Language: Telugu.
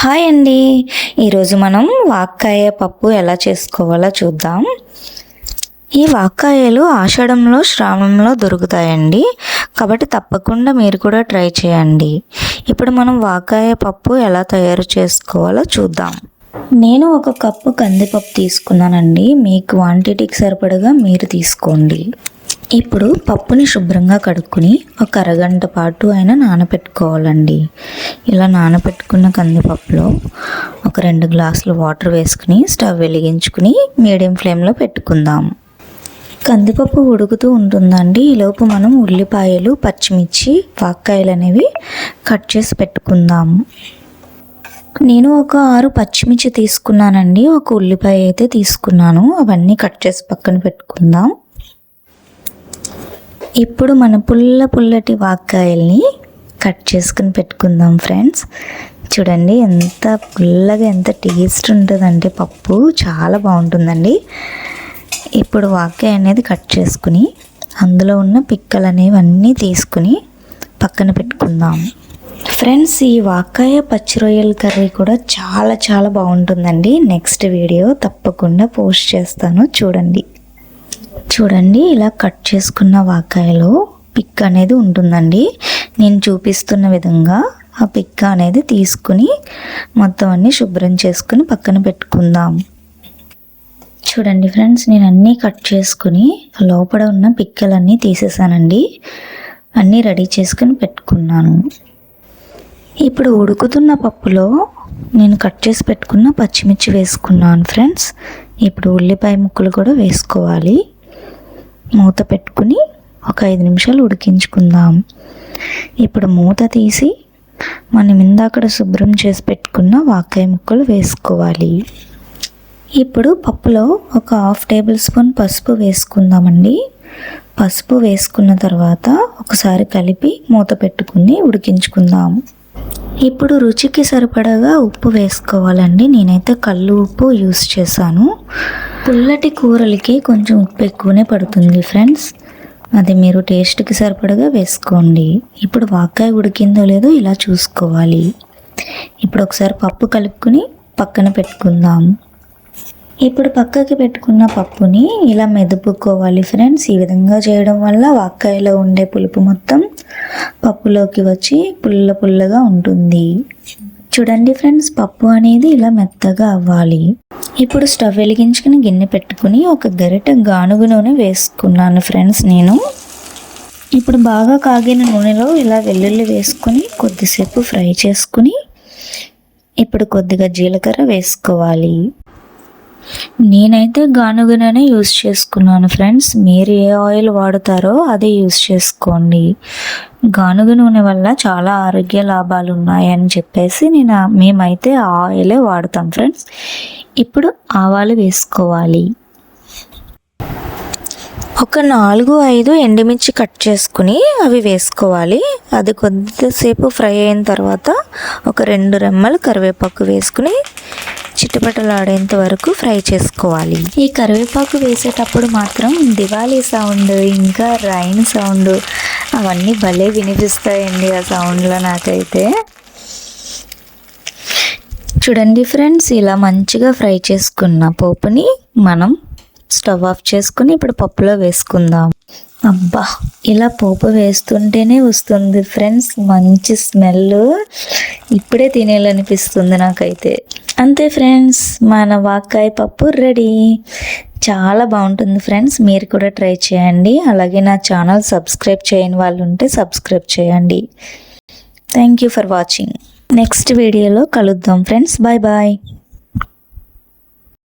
హాయ్ అండి. ఈరోజు మనం వాక్కాయ పప్పు ఎలా చేసుకోవాలో చూద్దాం. ఈ వాక్కాయలు ఆషాఢంలో శ్రావణంలో దొరుకుతాయండి, కాబట్టి తప్పకుండా మీరు కూడా ట్రై చేయండి. ఇప్పుడు మనం వాక్కాయ పప్పు ఎలా తయారు చేసుకోవాలో చూద్దాం. నేను 1 కప్పు కందిపప్పు తీసుకున్నానండి. మీ క్వాంటిటీకి సరిపడగా మీరు తీసుకోండి. ఇప్పుడు పప్పుని శుభ్రంగా కడుక్కుని ఒక అరగంట పాటు అయినా నానబెట్టుకోవాలండి. ఇలా నానబెట్టుకున్న కందిపప్పులో ఒక 2 గ్లాసులు వాటర్ వేసుకుని స్టవ్ వెలిగించుకుని మీడియం ఫ్లేమ్లో పెట్టుకుందాం. కందిపప్పు ఉడుకుతూ ఉంటుందండి. ఈలోపు మనం ఉల్లిపాయలు, పచ్చిమిర్చి, వాక్కాయలు అనేవి కట్ చేసి పెట్టుకుందాం. నేను ఒక 6 పచ్చిమిర్చి తీసుకున్నానండి. ఒక ఉల్లిపాయ అయితే తీసుకున్నాను. అవన్నీ కట్ చేసి పక్కన పెట్టుకుందాం. ఇప్పుడు మన పుల్లటి వాక్కాయల్ని కట్ చేసుకుని పెట్టుకుందాం ఫ్రెండ్స్. చూడండి ఎంత పుల్లగా, ఎంత టేస్ట్ ఉంటుందంటే పప్పు చాలా బాగుంటుందండి. ఇప్పుడు వాక్కాయ అనేది కట్ చేసుకుని అందులో ఉన్న పిక్కలు అనేవి అన్నీ తీసుకుని పక్కన పెట్టుకుందాం. ఫ్రెండ్స్, ఈ వాక్కాయ పచ్చి రొయ్యల కర్రీ కూడా చాలా బాగుంటుందండి. నెక్స్ట్ వీడియో తప్పకుండా పోస్ట్ చేస్తాను, చూడండి. ఇలా కట్ చేసుకున్న వాక్కాయలో పిక్క అనేది ఉంటుందండి. నేను చూపిస్తున్న విధంగా ఆ పిక్క అనేది తీసుకుని మొత్తం అన్నీ శుభ్రం చేసుకుని పక్కన పెట్టుకుందాం. చూడండి ఫ్రెండ్స్, నేను అన్నీ కట్ చేసుకుని లోపల ఉన్న పిక్కలన్నీ తీసేసానండి. అన్నీ రెడీ చేసుకుని పెట్టుకున్నాను. ఇప్పుడు ఉడుకుతున్న పప్పులో నేను కట్ చేసి పెట్టుకున్న పచ్చిమిర్చి వేసుకున్నాను ఫ్రెండ్స్. ఇప్పుడు ఉల్లిపాయ ముక్కలు కూడా వేసుకోవాలి. మూత పెట్టుకుని ఒక 5 నిమిషాలు ఉడికించుకుందాం. ఇప్పుడు మూత తీసి మనం ఇందాక శుభ్రం చేసి పెట్టుకున్న వాక్కాయ ముక్కలు వేసుకోవాలి. ఇప్పుడు పప్పులో ఒక 1/2 టేబుల్ స్పూన్ పసుపు వేసుకుందామండి. పసుపు వేసుకున్న తర్వాత ఒకసారి కలిపి మూత పెట్టుకుని ఉడికించుకుందాం. ఇప్పుడు రుచికి సరిపడగా ఉప్పు వేసుకోవాలండి. నేనైతే కల్లు ఉప్పు యూస్ చేశాను. పుల్లటి కూరలకి కొంచెం ఉప్పు ఎక్కువనే పడుతుంది ఫ్రెండ్స్, అది మీరు టేస్ట్కి సరిపడగా వేసుకోండి. ఇప్పుడు వాక్కాయ ఉడికిందో లేదో ఇలా చూసుకోవాలి. ఇప్పుడు ఒకసారి పప్పు కలుపుకుని పక్కన పెట్టుకుందాం. ఇప్పుడు పక్కకి పెట్టుకున్న పప్పుని ఇలా మెదుపుకోవాలి ఫ్రెండ్స్. ఈ విధంగా చేయడం వల్ల వాక్కాయలో ఉండే పులుపు మొత్తం పప్పులోకి వచ్చి పుల్లగా ఉంటుంది. చూడండి ఫ్రెండ్స్, పప్పు అనేది ఇలా మెత్తగా అవ్వాలి. ఇప్పుడు స్టవ్ వెలిగించుకుని గిన్నె పెట్టుకుని ఒక గరిటె గానుగ నూనె వేసుకున్నాను ఫ్రెండ్స్ నేను. ఇప్పుడు బాగా కాగిన నూనెలో ఇలా వెల్లుల్లి వేసుకుని కొద్దిసేపు ఫ్రై చేసుకుని ఇప్పుడు కొద్దిగా జీలకర్ర వేసుకోవాలి. నేనైతే గానుగ నూనె యూస్ చేసుకున్నాను ఫ్రెండ్స్. మీరు ఏ ఆయిల్ వాడతారో అదే యూస్ చేసుకోండి. గానుగ నూనె వల్ల చాలా ఆరోగ్య లాభాలు ఉన్నాయని చెప్పేసి మేమైతే ఆ ఆయిలే వాడతాం ఫ్రెండ్స్. ఇప్పుడు ఆవాలు వేసుకోవాలి. ఒక 4-5 ఎండుమిర్చి కట్ చేసుకుని అవి వేసుకోవాలి. అది కొద్దిసేపు ఫ్రై అయిన తర్వాత ఒక 2 రెమ్మలు కరివేపాకు వేసుకుని చిటపటలాడేంత వరకు ఫ్రై చేసుకోవాలి. ఈ కరివేపాకు వేసేటప్పుడు మాత్రం దివాళీ సౌండ్, ఇంకా రైన్ సౌండ్ అవన్నీ భలే వినిపిస్తాయండి ఆ సౌండ్లో నాకైతే. చూడండి ఫ్రెండ్స్, ఇలా మంచిగా ఫ్రై చేసుకున్న పోపుని మనం స్టవ్ ఆఫ్ చేసుకుని ఇప్పుడు పప్పులో వేసుకుందాం. అబ్బా, ఇలా పోపు వేస్తుంటేనే వస్తుంది ఫ్రెండ్స్ మంచి స్మెల్. ఇప్పుడే తినేయాలనిపిస్తుంది నాకైతే. అంతే ఫ్రెండ్స్, మన వాక్కాయ పప్పు రెడీ. చాలా బాగుంటుంది ఫ్రెండ్స్, మీరు కూడా ట్రై చేయండి. అలాగే నా ఛానల్ సబ్స్క్రైబ్ చేయని వాళ్ళు ఉంటే సబ్స్క్రైబ్ చేయండి. Thank you for watching. Next వీడియోలో కలుద్దాం ఫ్రెండ్స్. బాయ్.